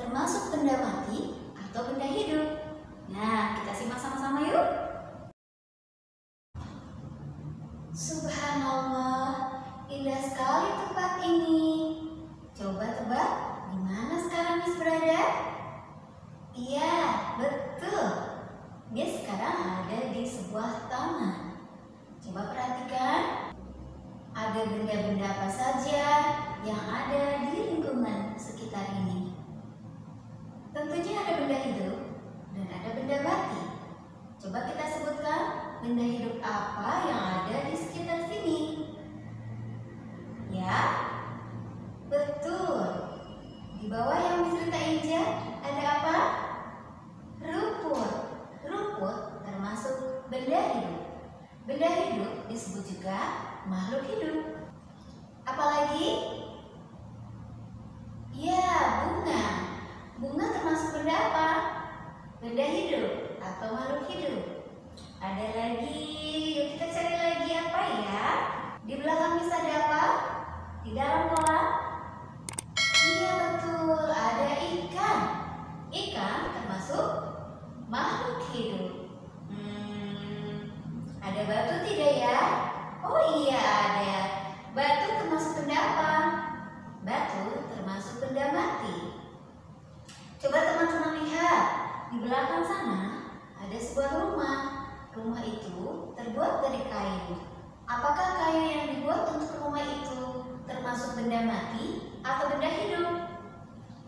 termasuk benda mati atau benda hidup? Nah, kita simak sama-sama yuk. Subhanallah, indah sekali tempat ini. Coba tebak, di mana sekarang Miss berada? Iya, betul. Miss sekarang ada di sebuah taman. Coba perhatikan, ada benda-benda apa saja yang ada di lingkungan sekitar ini. Tentunya ada benda hidup dan ada benda mati. Coba kita sebutkan benda hidup apa yang ada di sekitar sini. Ya, betul. Di bawah yang Miss Rita injak ada apa? Rumput. Rumput termasuk benda hidup. Benda hidup disebut juga makhluk hidup. Apalagi? Ya, bunga. Bunga termasuk benda apa? Benda hidup atau makhluk hidup. Ada lagi, yuk kita cari lagi apa ya? Di belakang Miss ada apa? Di dalam kolam? Iya betul, ada ikan. Ikan termasuk makhluk hidup. Ada batu tidak ya? Oh iya ada. Batu termasuk benda apa? Batu termasuk benda mati. Coba teman-teman lihat, di belakang sana ada sebuah rumah. Rumah itu terbuat dari kayu. Apakah kayu yang dibuat untuk rumah itu termasuk benda mati atau benda hidup?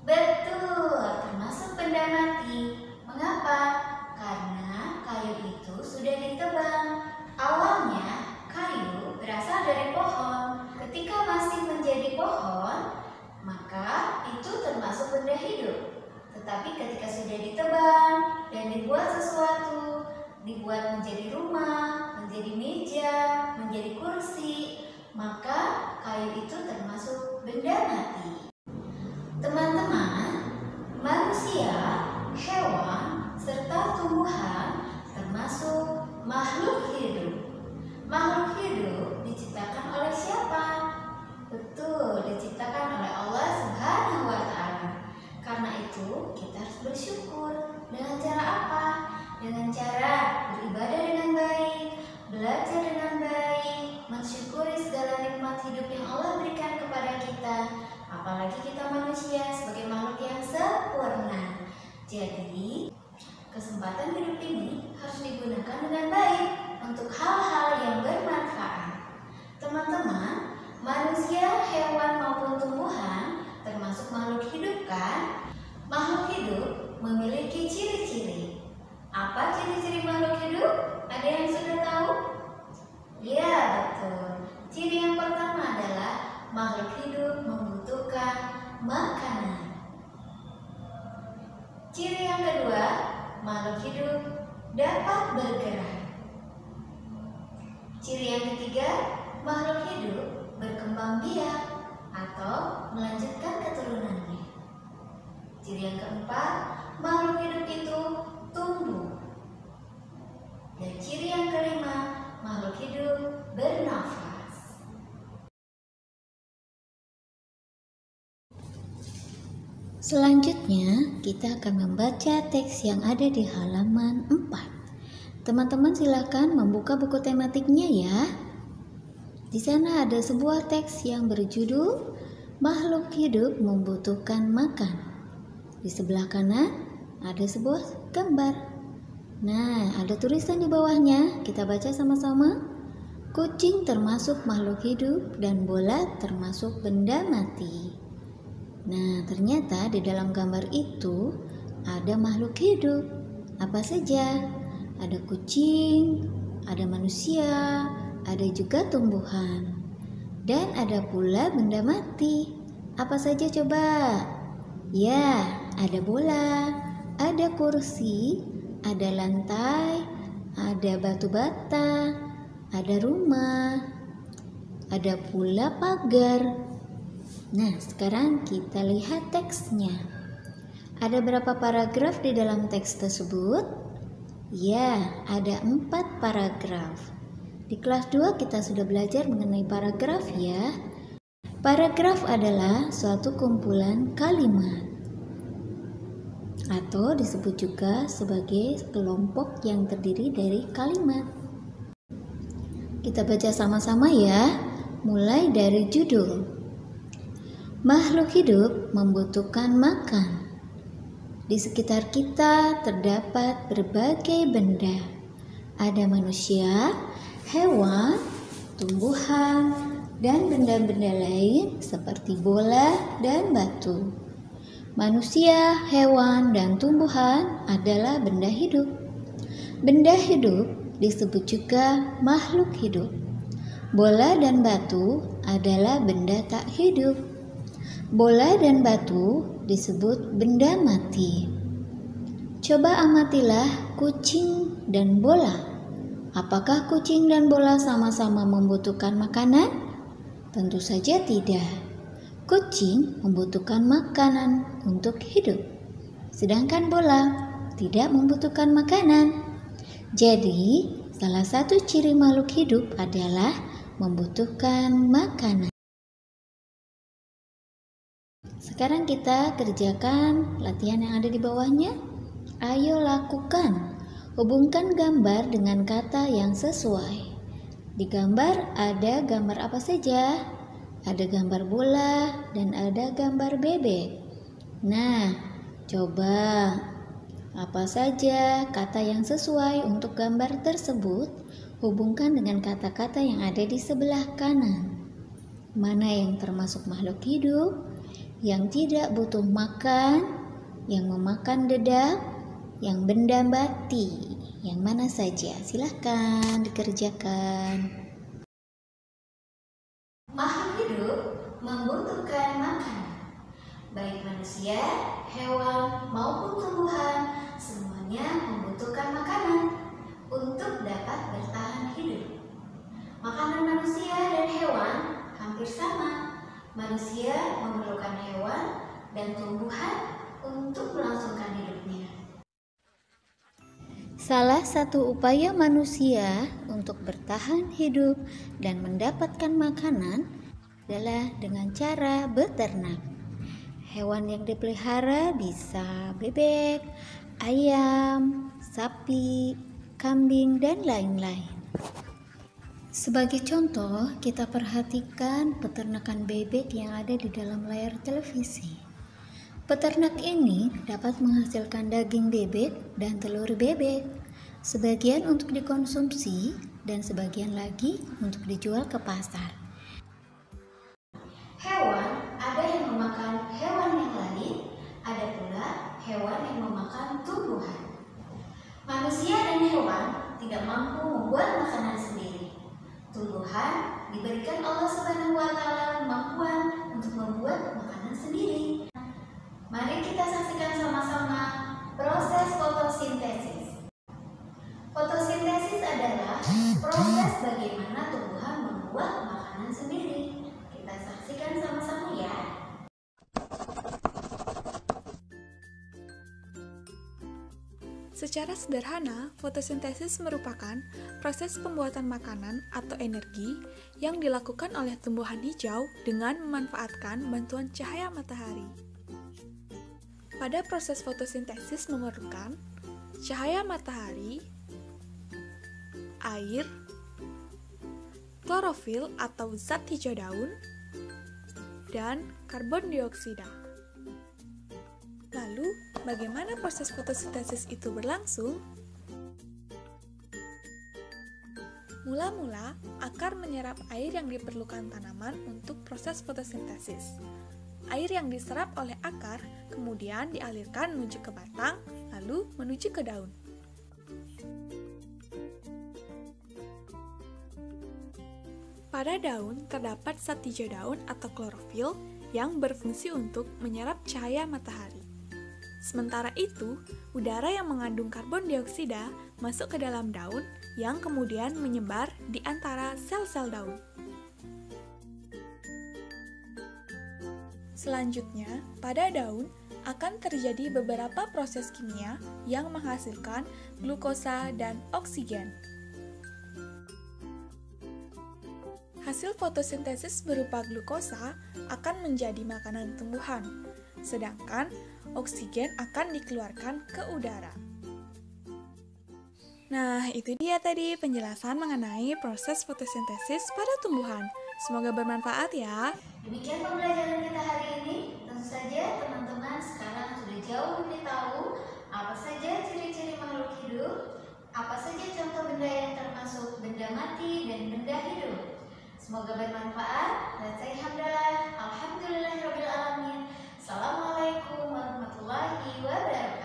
Betul, termasuk benda mati. Mengapa? Karena kayu itu sudah ditebang. Awalnya kayu berasal dari pohon. Ketika masih menjadi pohon, maka itu termasuk benda hidup. Tetapi ketika sudah ditebang dan dibuat sesuatu, dibuat menjadi rumah, menjadi meja, menjadi kursi, maka kayu itu termasuk benda mati. Teman-teman, manusia, hewan, serta tumbuhan termasuk makhluk hidup. Makhluk hidup diciptakan oleh siapa? Betul, diciptakan oleh Allah Subhanahu wa Ta'ala. Karena itu, kita harus bersyukur. Dengan cara apa? Dengan cara beribadah dengan baik, belajar dengan baik, mensyukuri segala nikmat hidup yang Allah berikan kepada kita. Apalagi kita manusia sebagai makhluk yang sempurna. Jadi, kesempatan hidup ini harus digunakan dengan baik untuk hal-hal yang bermanfaat. Teman-teman, manusia, hewan maupun tumbuhan termasuk makhluk hidup kan? Makhluk hidup memiliki ciri-ciri. Apa ciri-ciri makhluk hidup? Ada yang sudah tahu? Ya, betul. Ciri yang pertama adalah makhluk hidup membutuhkan makanan. Ciri yang kedua, makhluk hidup dapat bergerak. Ciri yang ketiga, makhluk hidup berkembang biak atau melanjutkan keturunannya. Ciri yang keempat, makhluk hidup itu tumbuh. Dan ciri yang kelima, makhluk hidup bernafas. Selanjutnya, kita akan membaca teks yang ada di halaman 4. Teman-teman silakan membuka buku tematiknya ya. Di sana ada sebuah teks yang berjudul Makhluk hidup membutuhkan makan. Di sebelah kanan ada sebuah gambar. Nah, ada tulisan di bawahnya. Kita baca sama-sama. Kucing termasuk makhluk hidup dan bola termasuk benda mati. Nah, ternyata di dalam gambar itu ada makhluk hidup. Apa saja? Ada kucing, ada manusia, ada juga tumbuhan. Dan ada pula benda mati. Apa saja coba? Ya, ada bola, ada kursi, ada lantai, ada batu bata, ada rumah, ada pula pagar. Nah, sekarang kita lihat teksnya. Ada berapa paragraf di dalam teks tersebut? Ya, ada 4 paragraf. Di kelas 2 kita sudah belajar mengenai paragraf ya. Paragraf adalah suatu kumpulan kalimat. atau disebut juga sebagai kelompok yang terdiri dari kalimat. Kita baca sama-sama ya, mulai dari judul. Makhluk hidup membutuhkan makan. Di sekitar kita terdapat berbagai benda. Ada manusia, hewan, tumbuhan, dan benda-benda lain seperti bola dan batu. Manusia, hewan, dan tumbuhan adalah benda hidup. Benda hidup disebut juga makhluk hidup. Bola dan batu adalah benda tak hidup. Bola dan batu disebut benda mati. Coba amatilah kucing dan bola. Apakah kucing dan bola sama-sama membutuhkan makanan? Tentu saja tidak. Kucing membutuhkan makanan untuk hidup, sedangkan bola tidak membutuhkan makanan. Jadi, salah satu ciri makhluk hidup adalah membutuhkan makanan. Sekarang kita kerjakan latihan yang ada di bawahnya. Ayo lakukan. Hubungkan gambar dengan kata yang sesuai. Di gambar ada gambar apa saja? Ada gambar bola dan ada gambar bebek. Nah, coba apa saja kata yang sesuai untuk gambar tersebut? Hubungkan dengan kata-kata yang ada di sebelah kanan. Mana yang termasuk makhluk hidup, yang tidak butuh makan, yang memakan dedak, yang benda mati, yang mana saja? Silahkan dikerjakan. Makhluk hidup membutuhkan makanan. Baik manusia, hewan, maupun tumbuhan, semuanya membutuhkan makanan untuk dapat bertahan hidup. Makanan manusia dan hewan hampir sama. Manusia memerlukan hewan dan tumbuhan untuk melangsungkan hidupnya. Salah satu upaya manusia untuk bertahan hidup dan mendapatkan makanan adalah dengan cara beternak. Hewan yang dipelihara bisa bebek, ayam, sapi, kambing, dan lain-lain. Sebagai contoh, kita perhatikan peternakan bebek yang ada di dalam layar televisi. Peternak ini dapat menghasilkan daging bebek dan telur bebek, sebagian untuk dikonsumsi dan sebagian lagi untuk dijual ke pasar. Hewan ada yang memakan hewan yang lain, ada pula hewan yang memakan tumbuhan. Manusia dan hewan tidak mampu membuat makanan sendiri. Tumbuhan diberikan Allah Subhanahu wa Ta'ala kemampuan untuk membuat makanan sendiri. Mari kita saksikan sama-sama proses fotosintesis. Fotosintesis adalah proses bagaimana tumbuhan membuat makanan sendiri. Kita saksikan sama-sama ya. Secara sederhana, fotosintesis merupakan proses pembuatan makanan atau energi yang dilakukan oleh tumbuhan hijau dengan memanfaatkan bantuan cahaya matahari. Pada proses fotosintesis memerlukan cahaya matahari, air, klorofil atau zat hijau daun, dan karbon dioksida. Lalu, bagaimana proses fotosintesis itu berlangsung? Mula-mula, akar menyerap air yang diperlukan tanaman untuk proses fotosintesis. Air yang diserap oleh akar kemudian dialirkan menuju ke batang, lalu menuju ke daun. Pada daun terdapat zat hijau daun atau klorofil yang berfungsi untuk menyerap cahaya matahari. Sementara itu, udara yang mengandung karbon dioksida masuk ke dalam daun yang kemudian menyebar di antara sel-sel daun. Selanjutnya, pada daun akan terjadi beberapa proses kimia yang menghasilkan glukosa dan oksigen. Hasil fotosintesis berupa glukosa akan menjadi makanan tumbuhan, sedangkan oksigen akan dikeluarkan ke udara. Nah, itu dia tadi penjelasan mengenai proses fotosintesis pada tumbuhan. Semoga bermanfaat ya. Demikian pembelajaran kita hari ini. Tentu saja teman-teman sekarang sudah jauh lebih tahu apa saja ciri-ciri makhluk hidup, apa saja contoh benda yang termasuk benda mati dan benda hidup. Semoga bermanfaat. Dan saya hamdalah. Alhamdulillahirrabbilalamin. Assalamualaikum warahmatullahi wabarakatuh.